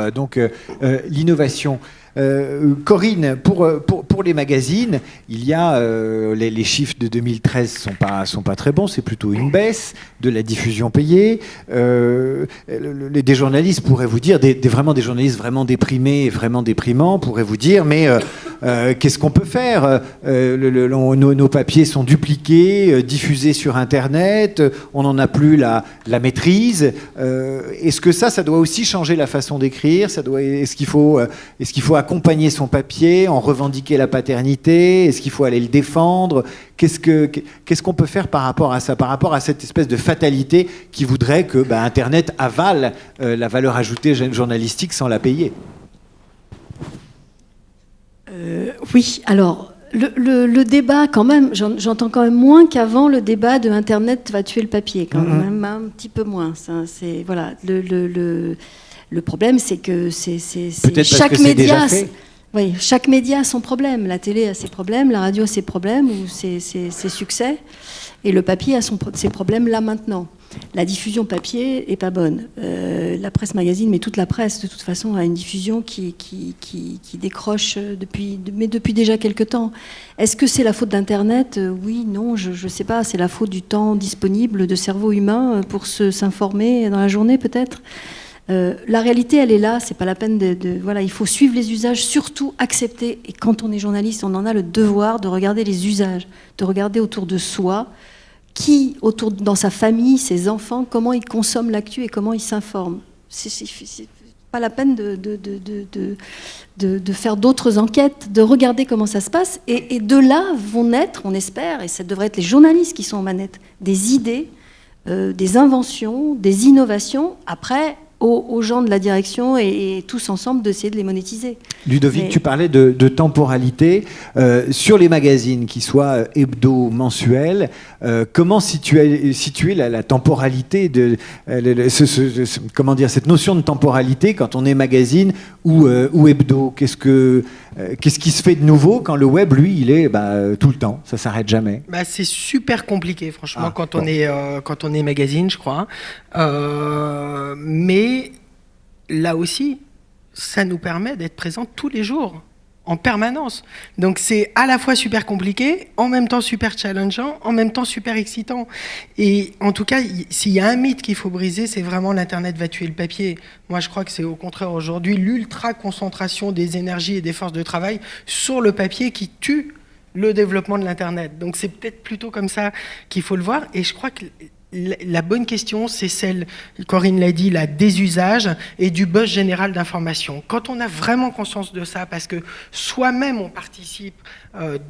l'innovation. Corinne, pour les magazines, il y a les chiffres de 2013 sont pas très bons, c'est plutôt une baisse de la diffusion payée. Des journalistes pourraient vous dire, des journalistes vraiment déprimés et vraiment déprimants pourraient vous dire, mais qu'est-ce qu'on peut faire? Nos papiers sont dupliqués, diffusés sur Internet, on n'en a plus la maîtrise. Est-ce que ça doit aussi changer la façon d'écrire? Est-ce qu'il faut accompagner son papier, en revendiquer la paternité? Est-ce qu'il faut aller le défendre? Qu'est-ce qu'on peut faire par rapport à ça, par rapport à cette espèce de fatalité qui voudrait que Internet avale la valeur ajoutée journalistique sans la payer? Oui, alors le débat, quand même, j'entends quand même moins qu'avant le débat de Internet va tuer le papier, quand même un petit peu moins. Ça, c'est, voilà, le problème, c'est que c'est chaque média. Oui, chaque média a son problème. La télé a ses problèmes, la radio a ses problèmes ou ses succès, et le papier a ses problèmes là maintenant. La diffusion papier est pas bonne. La presse magazine, mais toute la presse, de toute façon, a une diffusion qui décroche depuis déjà quelques temps. Est-ce que c'est la faute d'Internet? Oui, non, je sais pas. C'est la faute du temps disponible de cerveau humain pour s'informer dans la journée, peut-être. La réalité, elle est là, c'est pas la peine voilà, il faut suivre les usages, surtout accepter, et quand on est journaliste, on en a le devoir de regarder les usages, de regarder autour de soi, dans sa famille, ses enfants, comment ils consomment l'actu et comment ils s'informent. C'est pas la peine de faire d'autres enquêtes, de regarder comment ça se passe, et de là vont naître, on espère, et ça devrait être les journalistes qui sont aux manettes, des idées, des inventions, des innovations, après aux gens de la direction et tous ensemble d'essayer de les monétiser. Ludovic, tu parlais de temporalité. Sur les magazines, qu'ils soient hebdo, mensuels, comment situer la temporalité comment dire, cette notion de temporalité quand on est magazine ou hebdo? Qu'est-ce qui se fait de nouveau quand le web, lui, il est tout le temps, ça s'arrête jamais? C'est super compliqué, franchement, quand on est magazine, je crois. Mais là aussi, ça nous permet d'être présents tous les jours. en permanence. Donc c'est à la fois super compliqué, en même temps super challengeant, en même temps super excitant. Et en tout cas, s'il y a un mythe qu'il faut briser, c'est vraiment l'Internet va tuer le papier. Moi, je crois que c'est au contraire aujourd'hui l'ultra-concentration des énergies et des forces de travail sur le papier qui tue le développement de l'Internet. Donc c'est peut-être plutôt comme ça qu'il faut le voir. Et je crois que la bonne question, c'est celle, Corinne l'a dit, la désusage et du buzz général d'information. Quand on a vraiment conscience de ça, parce que soi-même on participe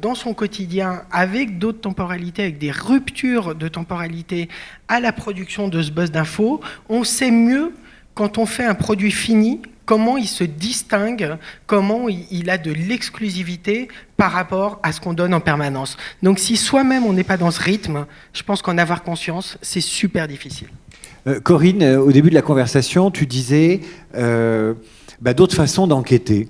dans son quotidien avec d'autres temporalités, avec des ruptures de temporalité à la production de ce buzz d'infos, on sait mieux quand on fait un produit fini, comment il se distingue, comment il a de l'exclusivité par rapport à ce qu'on donne en permanence. Donc si soi-même on n'est pas dans ce rythme, je pense qu'en avoir conscience, c'est super difficile. Corinne, au début de la conversation, tu disais d'autres façons d'enquêter.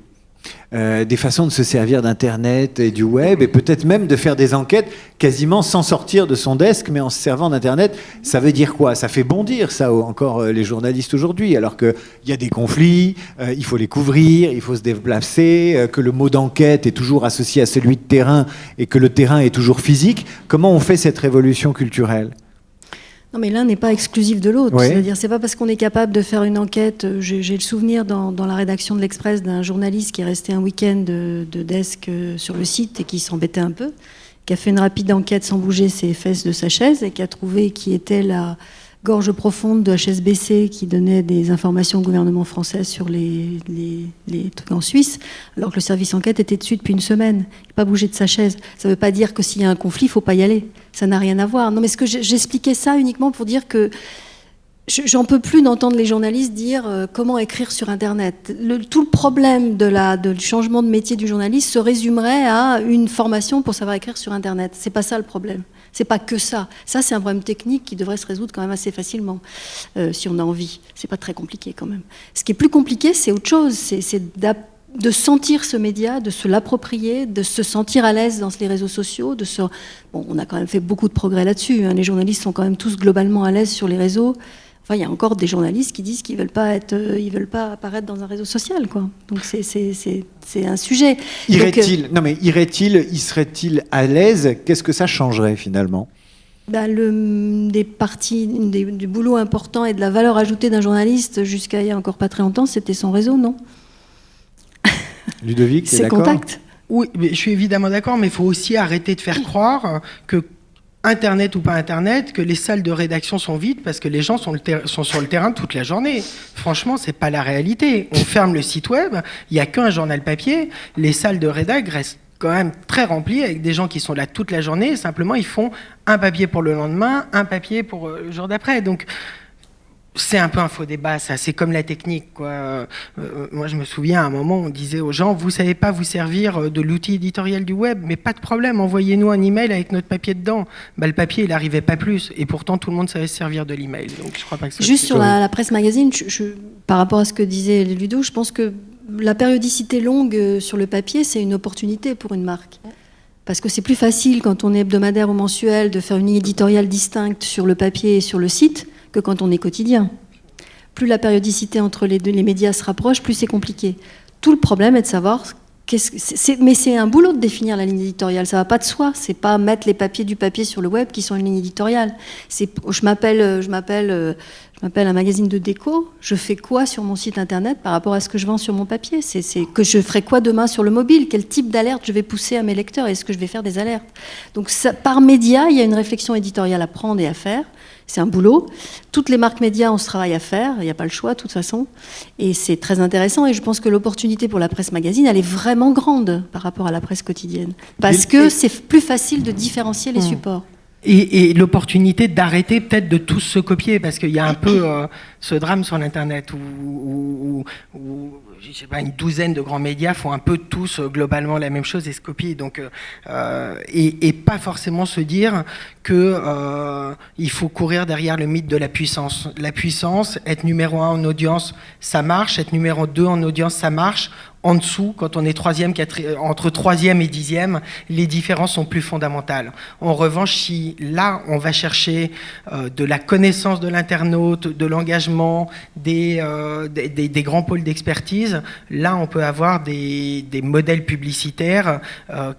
Des façons de se servir d'Internet et du web, et peut-être même de faire des enquêtes quasiment sans sortir de son desk, mais en se servant d'Internet. Ça veut dire quoi? Ça fait bondir, ça, encore les journalistes aujourd'hui, alors qu'il y a des conflits, il faut les couvrir, il faut se déplacer, que le mot d'enquête est toujours associé à celui de terrain, et que le terrain est toujours physique. Comment on fait cette révolution culturelle? Non, mais l'un n'est pas exclusif de l'autre. Ouais. C'est-à-dire, c'est pas parce qu'on est capable de faire une enquête. J'ai le souvenir dans la rédaction de l'Express d'un journaliste qui est resté un week-end de desk sur le site et qui s'embêtait un peu, qui a fait une rapide enquête sans bouger ses fesses de sa chaise et qui a trouvé qui était la gorge profonde de HSBC qui donnait des informations au gouvernement français sur les trucs en Suisse, alors que le service enquête était dessus depuis une semaine. Il n'a pas bougé de sa chaise. Ça ne veut pas dire que s'il y a un conflit, il ne faut pas y aller. Ça n'a rien à voir. Non, mais j'expliquais ça uniquement pour dire que j'en peux plus d'entendre les journalistes dire comment écrire sur Internet. Tout le problème du changement de métier du journaliste se résumerait à une formation pour savoir écrire sur Internet. C'est pas ça le problème. C'est pas que ça. Ça, c'est un problème technique qui devrait se résoudre quand même assez facilement, si on a envie. C'est pas très compliqué quand même. Ce qui est plus compliqué, c'est autre chose. C'est de sentir ce média, de se l'approprier, de se sentir à l'aise dans les réseaux sociaux. Bon, on a quand même fait beaucoup de progrès là-dessus. Hein. Les journalistes sont quand même tous globalement à l'aise sur les réseaux. Enfin, il y a encore des journalistes qui disent qu'ils veulent pas apparaître dans un réseau social, quoi. Donc c'est un sujet. Il serait-il à l'aise? Qu'est-ce que ça changerait finalement? Des parties du boulot important et de la valeur ajoutée d'un journaliste jusqu'à il y a encore pas très longtemps, c'était son réseau, non? Ludovic, t'es d'accord? Ses contacts. Oui, mais je suis évidemment d'accord, mais il faut aussi arrêter de faire croire que Internet ou pas Internet, que les salles de rédaction sont vides parce que les gens sont sur le terrain toute la journée. Franchement, c'est pas la réalité. On ferme le site web, il n'y a qu'un journal papier, les salles de rédac restent quand même très remplies avec des gens qui sont là toute la journée, simplement ils font un papier pour le lendemain, un papier pour le jour d'après. Donc c'est un peu un faux débat, ça. C'est comme la technique, quoi. Moi, je me souviens, à un moment, on disait aux gens, vous savez pas vous servir de l'outil éditorial du web, mais pas de problème, envoyez-nous un email avec notre papier dedans. Le papier, il n'arrivait pas plus. Et pourtant, tout le monde savait se servir de l'email. Donc, je crois pas que ça. Juste sur la presse magazine, par rapport à ce que disait Ludo, je pense que la périodicité longue sur le papier, c'est une opportunité pour une marque. Parce que c'est plus facile, quand on est hebdomadaire ou mensuel, de faire une ligne éditoriale distincte sur le papier et sur le site, que quand on est quotidien. Plus la périodicité entre les médias se rapproche, plus c'est compliqué. Tout le problème est de savoir mais c'est un boulot de définir la ligne éditoriale, ça va pas de soi. C'est pas mettre les papiers du papier sur le web qui sont une ligne éditoriale. Je m'appelle un magazine de déco. Je fais quoi sur mon site internet par rapport à ce que je vends sur mon papier? C'est que je ferai quoi demain sur le mobile? Quel type d'alerte je vais pousser à mes lecteurs? Est-ce que je vais faire des alertes? Donc par média, il y a une réflexion éditoriale à prendre et à faire. C'est un boulot. Toutes les marques médias ont ce travail à faire. Il n'y a pas le choix, de toute façon. Et c'est très intéressant. Et je pense que l'opportunité pour la presse magazine, elle est vraiment grande par rapport à la presse quotidienne. Parce que c'est plus facile de différencier les supports. Et l'opportunité d'arrêter peut-être de tous se copier, parce qu'il y a un peu ce drame sur l'Internet où je sais pas, une douzaine de grands médias font un peu tous globalement la même chose et se copient. Donc, et pas forcément se dire que il faut courir derrière le mythe de la puissance. La puissance, être numéro 1 en audience, ça marche. Être numéro 2 en audience, ça marche. En dessous, quand on est entre 3e et 10e, les différences sont plus fondamentales. En revanche, si là, on va chercher de la connaissance de l'internaute, de l'engagement, des grands pôles d'expertise, entreprises, là on peut avoir des modèles publicitaires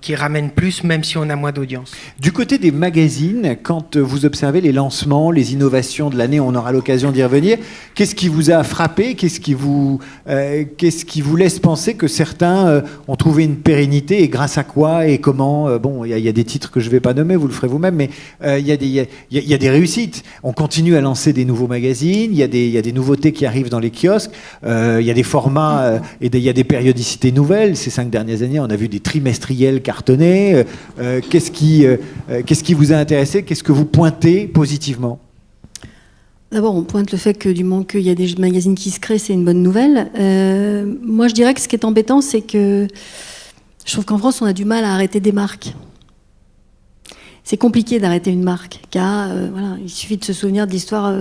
qui ramènent plus, même si on a moins d'audience. Du côté des magazines, quand vous observez les lancements, les innovations de l'année, on aura l'occasion d'y revenir, qu'est-ce qui vous a frappé? Qu'est-ce qui vous laisse penser que certains ont trouvé une pérennité, et grâce à quoi et comment? Bon, il y a des titres que je ne vais pas nommer, vous le ferez vous-même, mais il y a des réussites. On continue à lancer des nouveaux magazines, il y a des nouveautés qui arrivent dans les kiosques, il y a des formats et il y a des périodicités nouvelles. Ces 5 dernières années, on a vu des trimestriels cartonnés. Qu'est-ce qui vous a intéressé? Qu'est-ce que vous pointez positivement? D'abord, on pointe le fait que du moment qu'il y a des magazines qui se créent, c'est une bonne nouvelle. Moi, je dirais que ce qui est embêtant, c'est que je trouve qu'en France, on a du mal à arrêter des marques. C'est compliqué d'arrêter une marque, car voilà, il suffit de se souvenir de l'histoire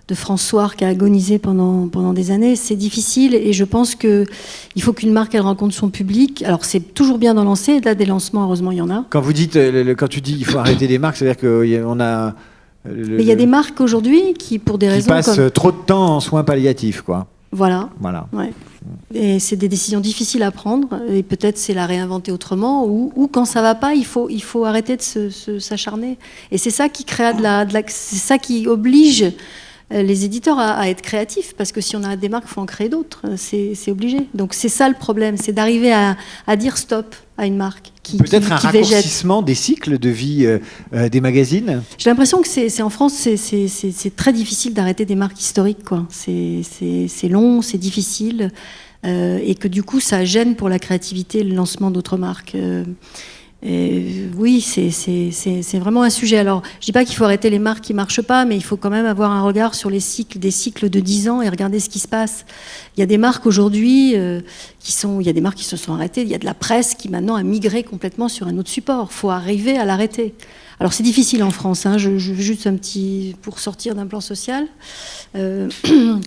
de François qui a agonisé pendant des années. C'est difficile et je pense qu'il faut qu'une marque elle rencontre son public. Alors c'est toujours bien d'en lancer, là des lancements heureusement il y en a. Quand tu dis il faut arrêter des marques, c'est-à-dire qu'on a... Mais il y a des marques aujourd'hui qui pour des raisons passent trop de temps en soins palliatifs, quoi. Voilà. Ouais. Et c'est des décisions difficiles à prendre et peut-être c'est la réinventer autrement ou quand ça va pas il faut arrêter de s'acharner et c'est ça qui crée c'est ça qui oblige les éditeurs à être créatifs parce que si on a des marques il faut en créer d'autres, c'est obligé. Donc c'est ça le problème, c'est d'arriver à dire stop à une marque qui peut-être un végète. Raccourcissement des cycles de vie des magazines. J'ai l'impression que c'est en France c'est très difficile d'arrêter des marques historiques quoi. C'est long, c'est difficile. Et que du coup ça gêne pour la créativité le lancement d'autres marques. Oui, c'est vraiment un sujet. Alors, je dis pas qu'il faut arrêter les marques qui marchent pas, mais il faut quand même avoir un regard sur des cycles de 10 ans et regarder ce qui se passe. Il y a des marques aujourd'hui il y a des marques qui se sont arrêtées. Il y a de la presse qui maintenant a migré complètement sur un autre support. Faut arriver à l'arrêter. Alors c'est difficile en France, hein. Je juste pour sortir d'un plan social.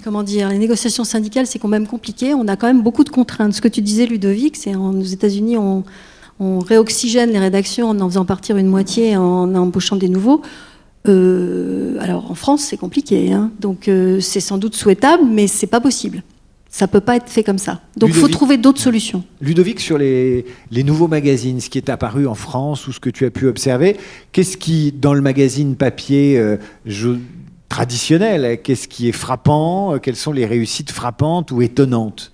Comment dire, les négociations syndicales, c'est quand même compliqué. On a quand même beaucoup de contraintes. Ce que tu disais, Ludovic, c'est aux États-Unis, on réoxygène les rédactions en faisant partir une moitié, en embauchant des nouveaux. Alors en France, c'est compliqué, hein. Donc c'est sans doute souhaitable, mais c'est pas possible. Ça peut pas être fait comme ça. Donc il faut trouver d'autres solutions. Ludovic, sur les nouveaux magazines, ce qui est apparu en France ou ce que tu as pu observer, qu'est-ce qui, dans le magazine papier traditionnel, qu'est-ce qui est frappant? Quelles sont les réussites frappantes ou étonnantes?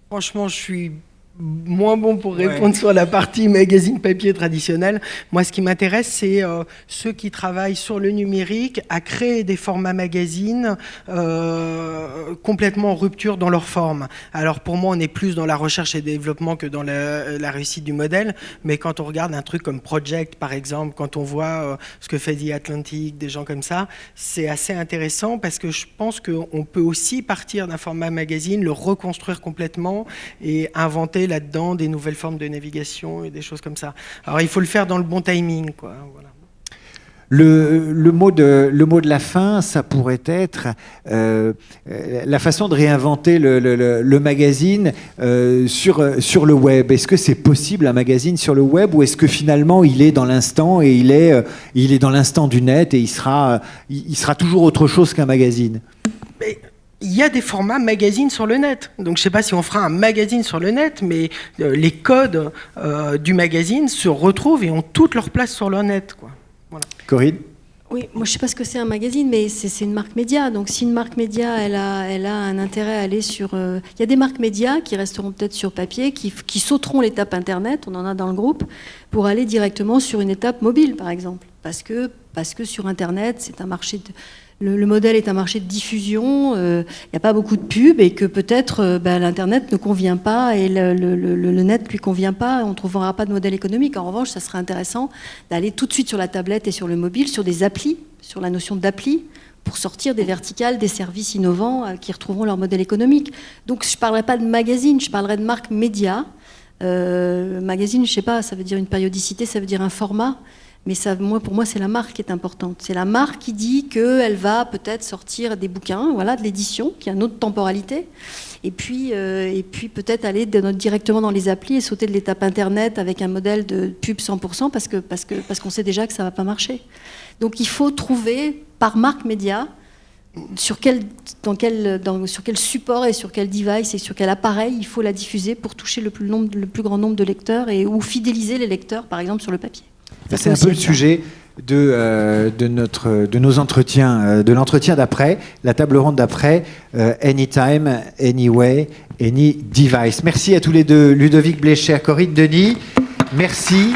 Franchement, je suis moins bon pour répondre sur la partie magazine papier traditionnel. Moi, ce qui m'intéresse, c'est ceux qui travaillent sur le numérique à créer des formats magazines complètement en rupture dans leur forme. Alors pour moi, on est plus dans la recherche et développement que dans la réussite du modèle, mais quand on regarde un truc comme Project, par exemple, quand on voit ce que fait The Atlantic, des gens comme ça, c'est assez intéressant parce que je pense qu'on peut aussi partir d'un format magazine, le reconstruire complètement et inventer là-dedans des nouvelles formes de navigation et des choses comme ça. Alors il faut le faire dans le bon timing, quoi. Voilà. Le mot de la fin, ça pourrait être la façon de réinventer le magazine sur le web. Est-ce que c'est possible un magazine sur le web ou est-ce que finalement il est dans l'instant et il est dans l'instant du net et il sera toujours autre chose qu'un magazine? Mais il y a des formats magazines sur le net. Donc je ne sais pas si on fera un magazine sur le net, mais les codes du magazine se retrouvent et ont toute leur place sur le net, quoi. Voilà. Corinne? Oui, moi je ne sais pas ce que c'est un magazine, mais c'est une marque média. Donc si une marque média, elle a un intérêt à aller sur... Il y a des marques médias qui resteront peut-être sur papier, qui sauteront l'étape Internet, on en a dans le groupe, pour aller directement sur une étape mobile, par exemple. Parce que sur Internet, c'est un marché... Le modèle est un marché de diffusion, il n'y a pas beaucoup de pubs et que peut-être l'Internet ne convient pas et le net ne lui convient pas, on ne trouvera pas de modèle économique. En revanche, ça serait intéressant d'aller tout de suite sur la tablette et sur le mobile, sur des applis, sur la notion d'appli, pour sortir des verticales, des services innovants qui retrouveront leur modèle économique. Donc je ne parlerai pas de magazine, je parlerai de marque média. Magazine, je ne sais pas, ça veut dire une périodicité, ça veut dire un format. Mais pour moi, c'est la marque qui est importante. C'est la marque qui dit qu'elle va peut-être sortir des bouquins, voilà, de l'édition, qui a une autre temporalité. Et puis peut-être aller directement dans les applis et sauter de l'étape Internet avec un modèle de pub 100% parce qu'on sait déjà que ça ne va pas marcher. Donc il faut trouver, par marque média, sur quel support et sur quel device et sur quel appareil il faut la diffuser pour toucher le plus grand nombre de lecteurs ou fidéliser les lecteurs, par exemple, sur le papier. C'est un peu le sujet de nos entretiens, de l'entretien d'après, la table ronde d'après, Anytime, Anyway, Any Device. Merci à tous les deux, Ludovic Bléchet, Corinne Denis. Merci.